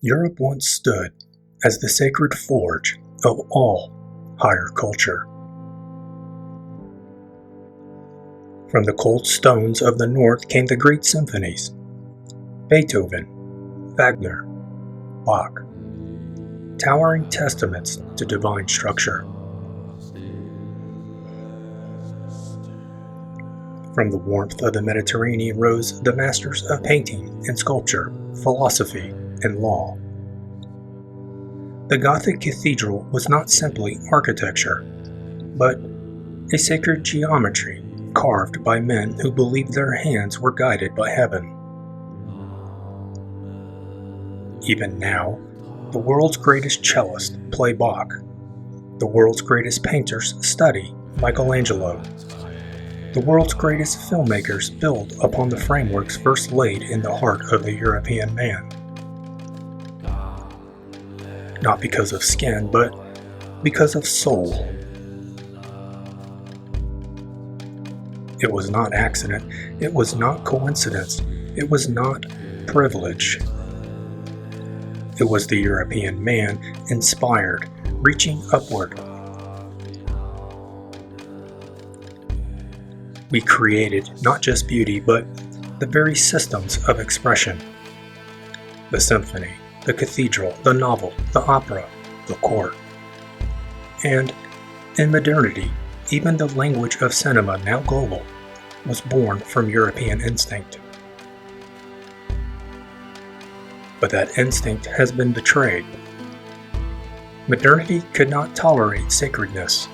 Europe once stood as the sacred forge of all higher culture. From the cold stones of the north came the great symphonies: Beethoven, Wagner, Bach, towering testaments to divine structure. From the warmth of the Mediterranean rose the masters of painting and sculpture, philosophy and law. The Gothic cathedral was not simply architecture, but a sacred geometry carved by men who believed their hands were guided by heaven. Even now, the world's greatest cellists play Bach. The world's greatest painters study Michelangelo. The world's greatest filmmakers build upon the frameworks first laid in the heart of the European man. Not because of skin, but because of soul. It was not accident, it was not coincidence, it was not privilege. It was the European man, inspired, reaching upward. We created not just beauty, but the very systems of expression. The symphony, the cathedral, the novel, the opera, the court. And in modernity, even the language of cinema, now global, was born from European instinct. But that instinct has been betrayed. Modernity could not tolerate sacredness.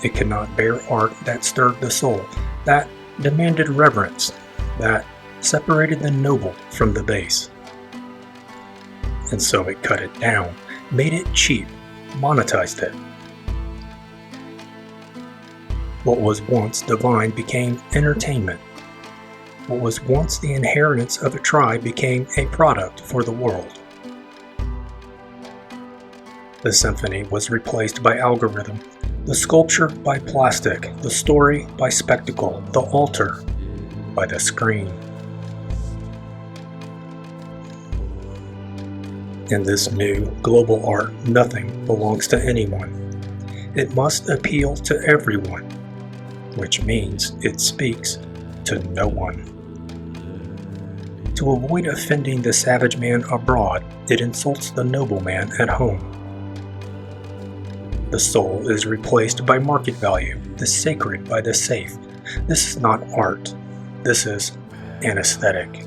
It could not bear art that stirred the soul, that demanded reverence, that separated the noble from the base. And so it cut it down, made it cheap, monetized it. What was once divine became entertainment. What was once the inheritance of a tribe became a product for the world. The symphony was replaced by algorithm, the sculpture by plastic, the story by spectacle, the altar by the screen. In this new global art, nothing belongs to anyone. It must appeal to everyone, which means it speaks to no one. To avoid offending the savage man abroad, it insults the noble man at home. The soul is replaced by market value, the sacred by the safe. This is not art. This is anesthetic.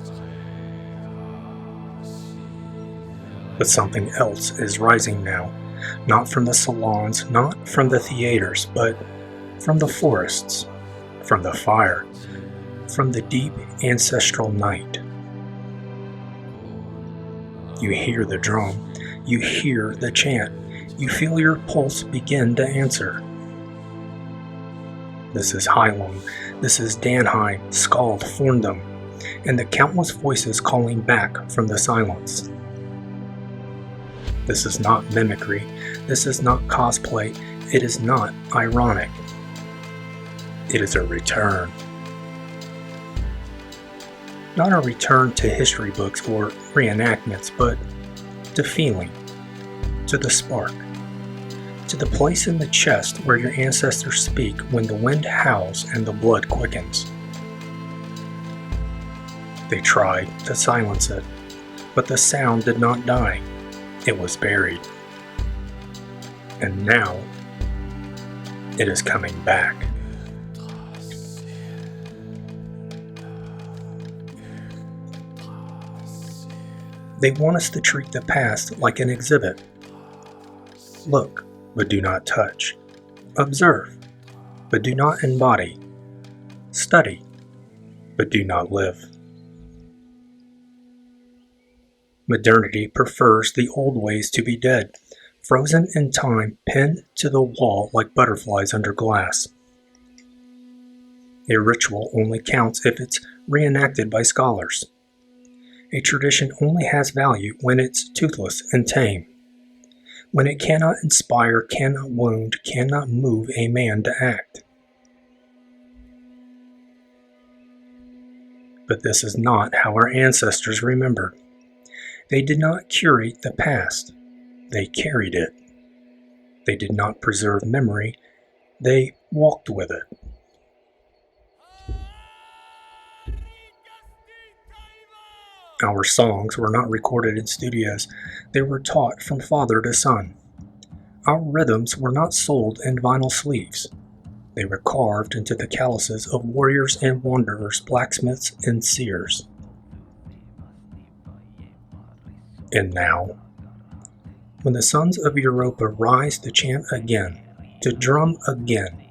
But something else is rising now, not from the salons, not from the theaters, but from the forests, from the fire, from the deep ancestral night. You hear the drum, you hear the chant, you feel your pulse begin to answer. This is Heilung, this is Danheim, Skald, Forndam, and the countless voices calling back from the silence. This is not mimicry, this is not cosplay, it is not ironic. It is a return. Not a return to history books or reenactments, but to feeling, to the spark, to the place in the chest where your ancestors speak when the wind howls and the blood quickens. They tried to silence it, but the sound did not die. It was buried. And now, it is coming back. They want us to treat the past like an exhibit. Look, but do not touch. Observe, but do not embody. Study, but do not live. Modernity prefers the old ways to be dead, frozen in time, pinned to the wall like butterflies under glass. A ritual only counts if it's reenacted by scholars. A tradition only has value when it's toothless and tame. When it cannot inspire, cannot wound, cannot move a man to act. But this is not how our ancestors remembered. They did not curate the past, they carried it. They did not preserve memory, they walked with it. Our songs were not recorded in studios, they were taught from father to son. Our rhythms were not sold in vinyl sleeves. They were carved into the calluses of warriors and wanderers, blacksmiths and seers. And now, when the sons of Europa rise to chant again, to drum again,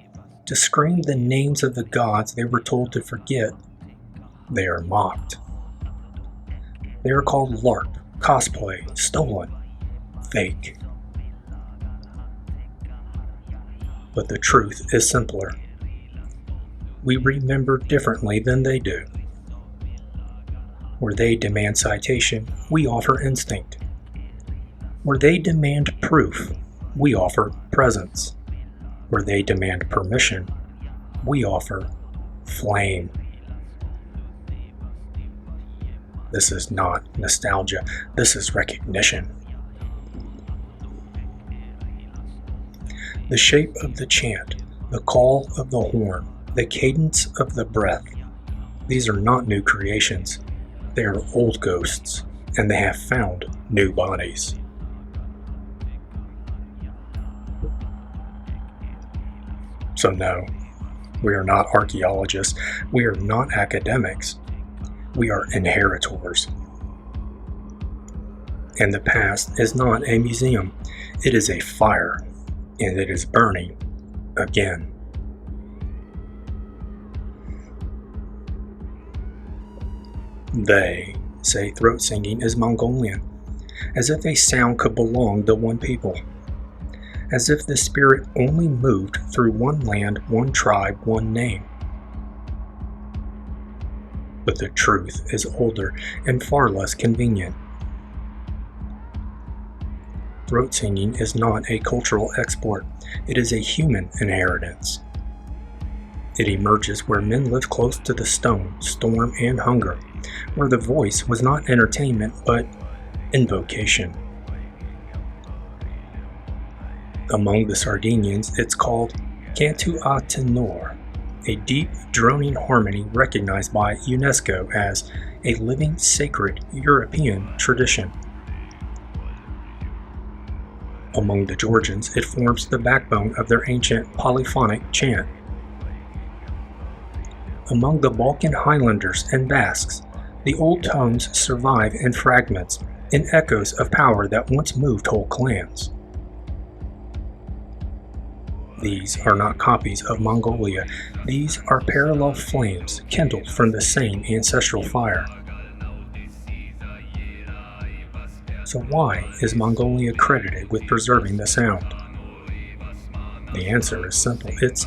to scream the names of the gods they were told to forget, they are mocked. They are called LARP, cosplay, stolen, fake. But the truth is simpler. We remember differently than they do. Where they demand citation, we offer instinct. Where they demand proof, we offer presence. Where they demand permission, we offer flame. This is not nostalgia, this is recognition. The shape of the chant, the call of the horn, the cadence of the breath, these are not new creations. They are old ghosts, and they have found new bodies. So no, we are not archaeologists, we are not academics, we are inheritors. And the past is not a museum, it is a fire, and it is burning again. They say throat singing is Mongolian, as if a sound could belong to one people, as if the spirit only moved through one land, one tribe, one name. But the truth is older and far less convenient. Throat singing is not a cultural export, it is a human inheritance. It emerges where men lived close to the stone, storm, and hunger, where the voice was not entertainment but invocation. Among the Sardinians, it's called cantu a tenor, a deep, droning harmony recognized by UNESCO as a living, sacred European tradition. Among the Georgians, it forms the backbone of their ancient polyphonic chant. Among the Balkan Highlanders and Basques, the old tones survive in fragments, in echoes of power that once moved whole clans. These are not copies of Mongolia, these are parallel flames kindled from the same ancestral fire. So why is Mongolia credited with preserving the sound? The answer is simple. It's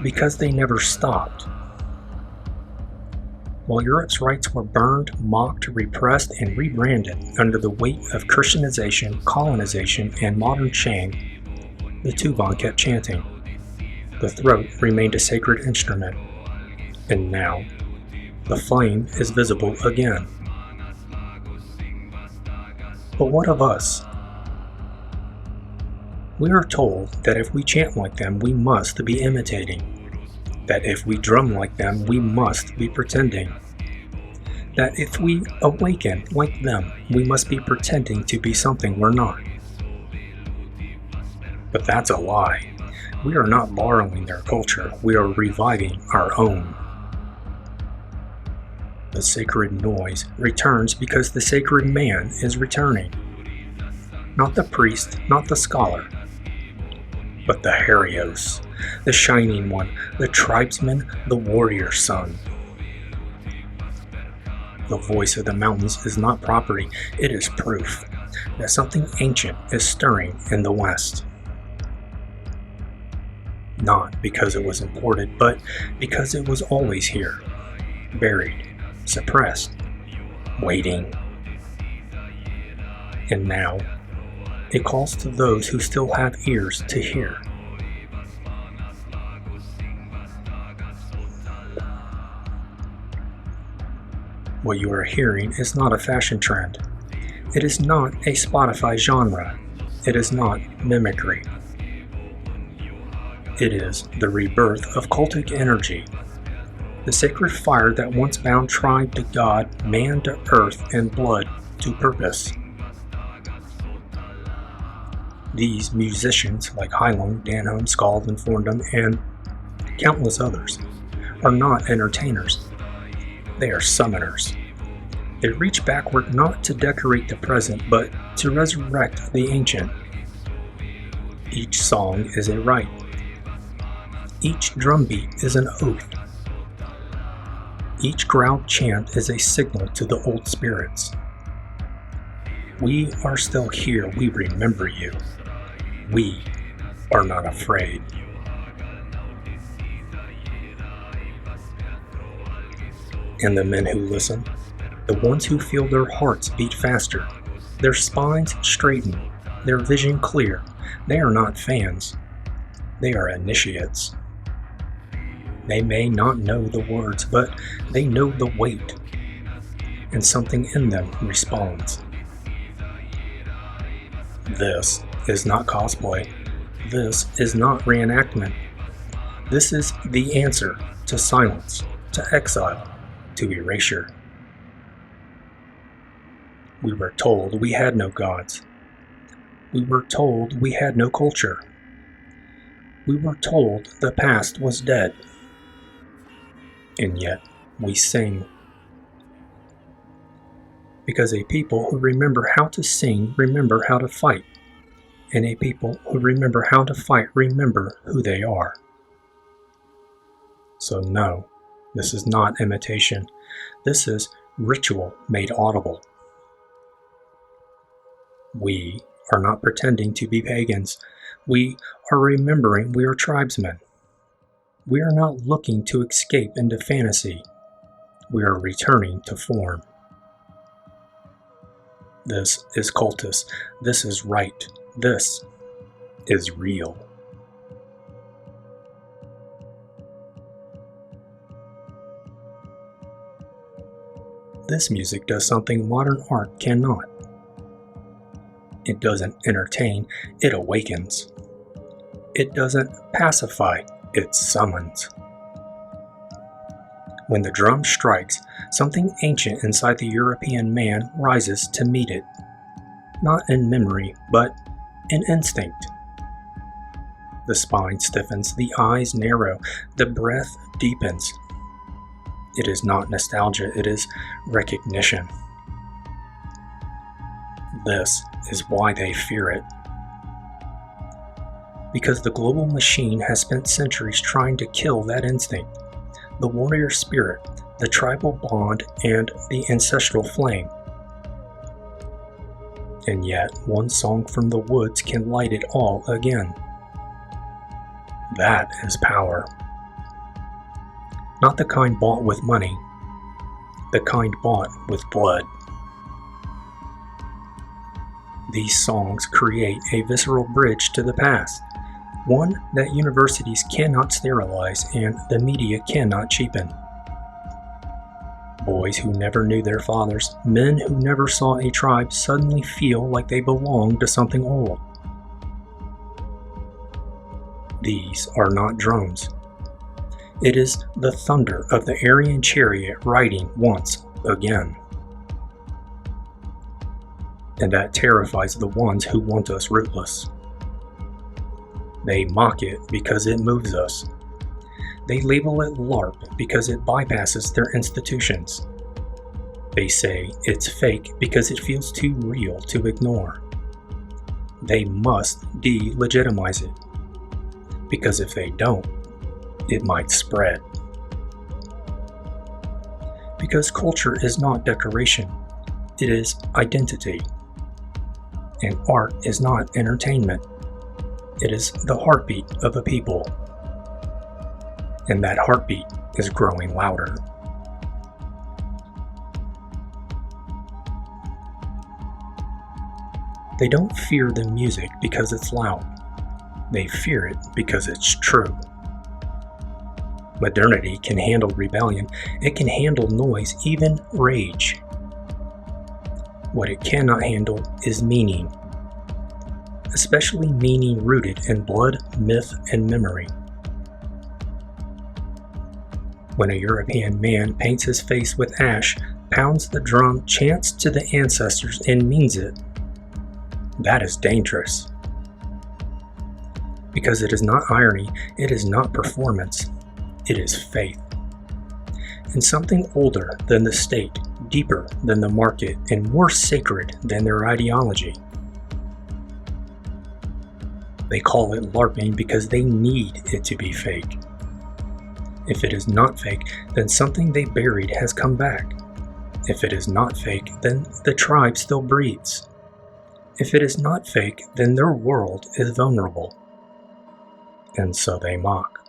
because they never stopped. While Europe's rites were burned, mocked, repressed, and rebranded under the weight of Christianization, colonization, and modern shame, the Tuvan kept chanting. The throat remained a sacred instrument. And now, the flame is visible again. But what of us? We are told that if we chant like them, we must be imitating. That if we drum like them, we must be pretending. That if we awaken like them, we must be pretending to be something we're not. But that's a lie. We are not borrowing their culture, we are reviving our own. The sacred noise returns because the sacred man is returning. Not the priest, not the scholar, but the Herios, the shining one, the tribesman, the warrior son. The voice of the mountains is not property, it is proof that something ancient is stirring in the West. Not because it was imported, but because it was always here, buried, suppressed, waiting. And now, it calls to those who still have ears to hear. What you are hearing is not a fashion trend. It is not a Spotify genre. It is not mimicry. It is the rebirth of cultic energy, the sacred fire that once bound tribe to God, man to earth, and blood to purpose. These musicians, like Heilung, Danheim, Skald, and Forndam, and countless others, are not entertainers. They are summoners. They reach backward not to decorate the present, but to resurrect the ancient. Each song is a rite. Each drumbeat is an oath. Each growled chant is a signal to the old spirits. We are still here. We remember you. We are not afraid. And the men who listen, the ones who feel their hearts beat faster, their spines straighten, their vision clear, they are not fans. They are initiates. They may not know the words, but they know the weight, and something in them responds. This is not cosplay. This is not reenactment. This is the answer to silence, to exile, to erasure. We were told we had no gods. We were told we had no culture. We were told the past was dead. And yet we sing. Because a people who remember how to sing remember how to fight. And a people who remember how to fight remember who they are. So no, this is not imitation. This is ritual made audible. We are not pretending to be pagans. We are remembering we are tribesmen. We are not looking to escape into fantasy. We are returning to form. This is cultus. This is rite. This is real. This music does something modern art cannot. It doesn't entertain, it awakens. It doesn't pacify, it summons. When the drum strikes, something ancient inside the European man rises to meet it. Not in memory, but in instinct. The spine stiffens, the eyes narrow, the breath deepens. It is not nostalgia, it is recognition. This is why they fear it. Because the global machine has spent centuries trying to kill that instinct, the warrior spirit, the tribal bond, and the ancestral flame. And yet, one song from the woods can light it all again. That is power. Not the kind bought with money, the kind bought with blood. These songs create a visceral bridge to the past, one that universities cannot sterilize and the media cannot cheapen. Boys who never knew their fathers, men who never saw a tribe suddenly feel like they belong to something old. These are not drums. It is the thunder of the Aryan chariot riding once again. And that terrifies the ones who want us rootless. They mock it because it moves us. They label it LARP because it bypasses their institutions. They say it's fake because it feels too real to ignore. They must delegitimize it, because if they don't, it might spread. Because culture is not decoration, it is identity. And art is not entertainment. It is the heartbeat of a people. And that heartbeat is growing louder. They don't fear the music because it's loud. They fear it because it's true. Modernity can handle rebellion. It can handle noise, even rage. What it cannot handle is meaning, especially meaning rooted in blood, myth, and memory. When a European man paints his face with ash, pounds the drum, chants to the ancestors, and means it, that is dangerous. Because it is not irony, it is not performance, it is faith. In something older than the state, deeper than the market, and more sacred than their ideology. They call it LARPing because they need it to be fake. If it is not fake, then something they buried has come back. If it is not fake, then the tribe still breeds. If it is not fake, then their world is vulnerable. And so they mock.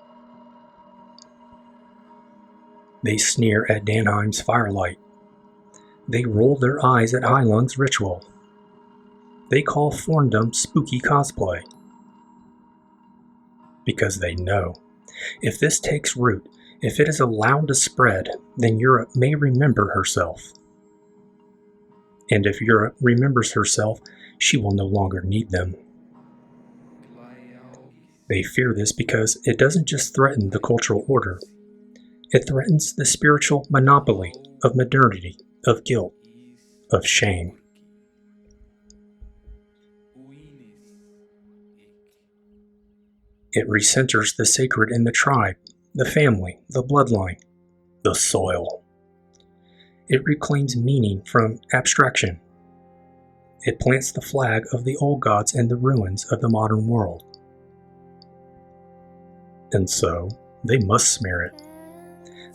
They sneer at Danheim's firelight. They roll their eyes at Heilung's ritual. They call Forndom spooky cosplay. Because they know, if this takes root, if it is allowed to spread, then Europe may remember herself. And if Europe remembers herself, she will no longer need them. They fear this because it doesn't just threaten the cultural order. It threatens the spiritual monopoly of modernity, of guilt, of shame. It recenters the sacred in the tribe, the family, the bloodline, the soil. It reclaims meaning from abstraction. It plants the flag of the old gods in the ruins of the modern world. And so, they must smear it.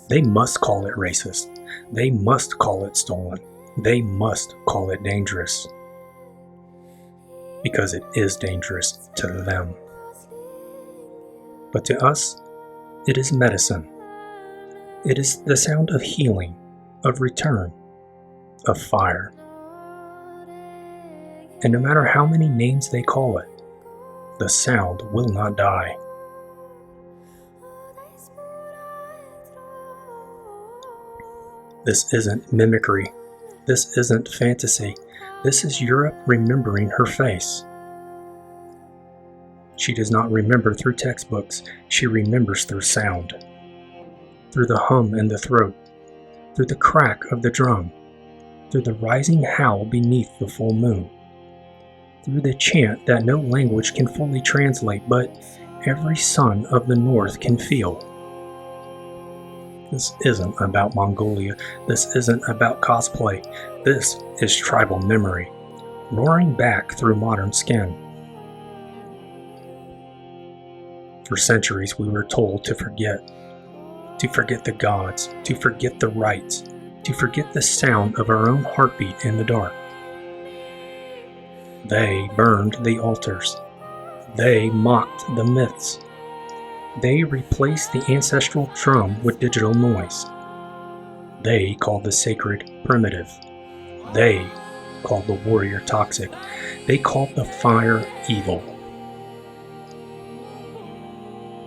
They must call it racist. They must call it stolen. They must call it dangerous. Because it is dangerous to them. But to us, it is medicine. It is the sound of healing, of return, of fire. And no matter how many names they call it, the sound will not die. This isn't mimicry. This isn't fantasy. This is Europe remembering her face. She does not remember through textbooks. She remembers through sound. Through the hum in the throat. Through the crack of the drum. Through the rising howl beneath the full moon. Through the chant that no language can fully translate, but every son of the North can feel. This isn't about Mongolia. This isn't about cosplay. This is tribal memory, roaring back through modern skin. For centuries we were told to forget the gods, to forget the rites, to forget the sound of our own heartbeat in the dark. They burned the altars. They mocked the myths. They replaced the ancestral drum with digital noise. They called the sacred primitive. They called the warrior toxic. They called the fire evil.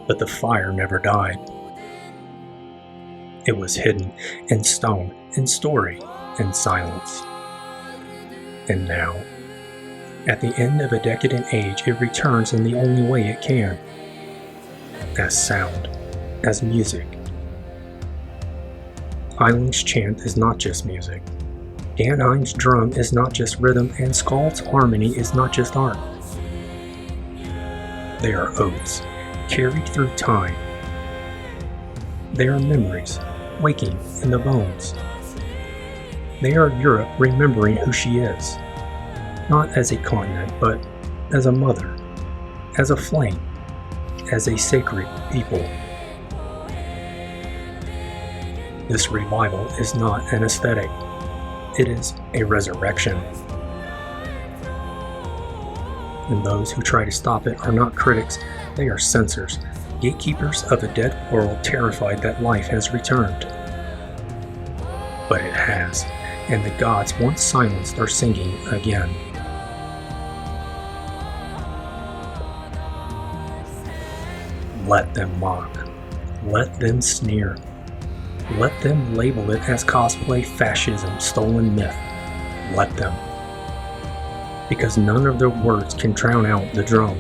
But the fire never died. It was hidden in stone, in story, in silence. And now, at the end of a decadent age, it returns in the only way it can. As sound, as music. Heilung's chant is not just music. Danheim's drum is not just rhythm, and Skald's harmony is not just art. They are oaths, carried through time. They are memories, waking in the bones. They are Europe remembering who she is, not as a continent, but as a mother, as a flame, as a sacred people. This revival is not an aesthetic. It is a resurrection. And those who try to stop it are not critics, they are censors, gatekeepers of a dead world terrified that life has returned. But it has, and the gods once silenced are singing again. Let them mock. Let them sneer. Let them label it as cosplay, fascism, stolen myth. Let them. because none of their words can drown out the drum.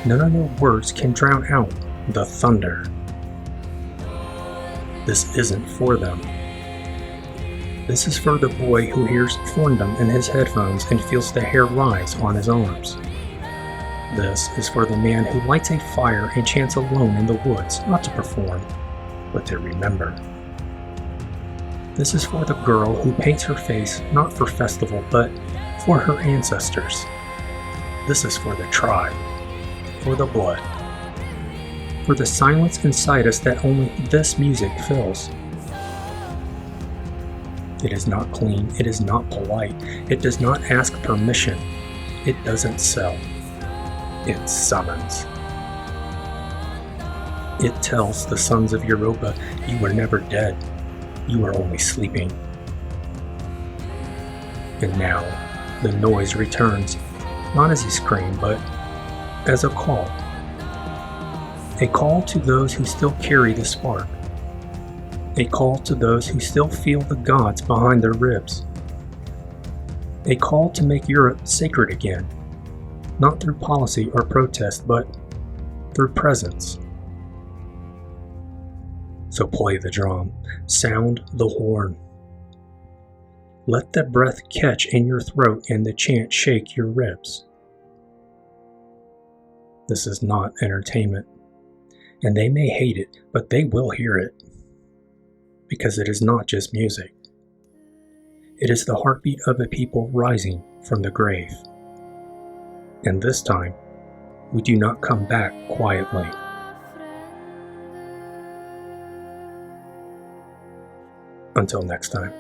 None of their words can drown out the thunder. This isn't for them. This is for the boy who hears Forndom in his headphones and feels the hair rise on his arms. This is for the man who lights a fire and chants alone in the woods, not to perform, but to remember. This is for the girl who paints her face not for festival, but for her ancestors. This is for the tribe, for the blood, for the silence inside us that only this music fills. It is not clean, it is not polite, it does not ask permission, it doesn't sell, it summons. It tells the sons of Europa, you were never dead, you were only sleeping. And now, the noise returns, not as a scream, but as a call. A call to those who still carry the spark. A call to those who still feel the gods behind their ribs. A call to make Europe sacred again, not through policy or protest, but through presence. So play the drum, sound the horn. Let the breath catch in your throat and the chant shake your ribs. This is not entertainment, and they may hate it, but they will hear it. Because it is not just music. It is the heartbeat of a people rising from the grave. And this time, we do not come back quietly. Until next time.